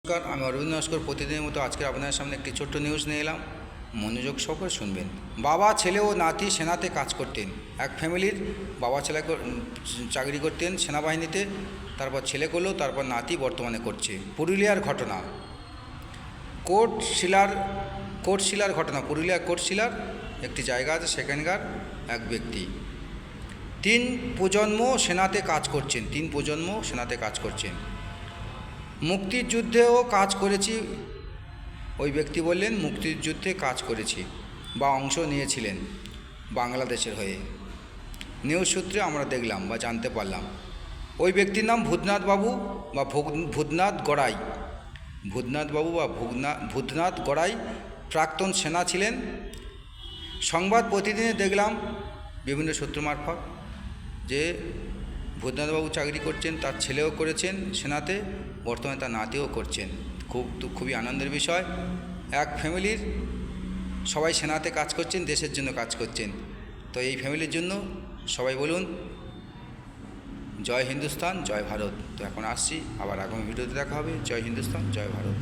নমস্কার, আমি অরবিন্দ নস্কর। প্রতিদিনের মতো আজকে আপনাদের সামনে একটি ছোট্ট নিউজ নিয়ে এলাম। মনোযোগ সহকারে শুনবেন। বাবা, ছেলে ও নাতি সেনাতে কাজ করতেন। এক ফ্যামিলির বাবা ছেলে চাকরি করতেন সেনাবাহিনীতে, তারপর ছেলে করলো, তারপর নাতি বর্তমানে করছে। পুরুলিয়ার ঘটনা, কোটশিলার ঘটনা। পুরুলিয়া কোটশিলার একটি জায়গা আছে, সেখানকার এক ব্যক্তি 3 প্রজন্ম সেনাতে কাজ করছেন। মুক্তিযুদ্ধেও কাজ করেছি, ওই ব্যক্তি বললেন মুক্তিযুদ্ধে কাজ করেছি বা অংশ নিয়েছিলেন বাংলাদেশের হয়ে। নিউজ সূত্রে আমরা দেখলাম বা জানতে পারলাম। ওই ব্যক্তির নাম ভূতনাথ বাবু বা ভূতনাথ গড়াই প্রাক্তন সেনা ছিলেন। সংবাদ প্রতিদিনে দেখলাম বিভিন্ন সূত্র মারফত যে ভূতনাথবাবু চাকরি করছেন, তার ছেলেও করেছেন সেনাতে, বর্তমানে তার নাতিও করছেন। খুবই আনন্দের বিষয়। এক ফ্যামিলির সবাই সেনাতে কাজ করছেন, দেশের জন্য কাজ করছেন। তো এই ফ্যামিলির জন্য সবাই বলুন জয় হিন্দুস্তান, জয় ভারত। তো এখন আসছি, আবার আগামী ভিডিওতে দেখা হবে। জয় হিন্দুস্তান, জয় ভারত।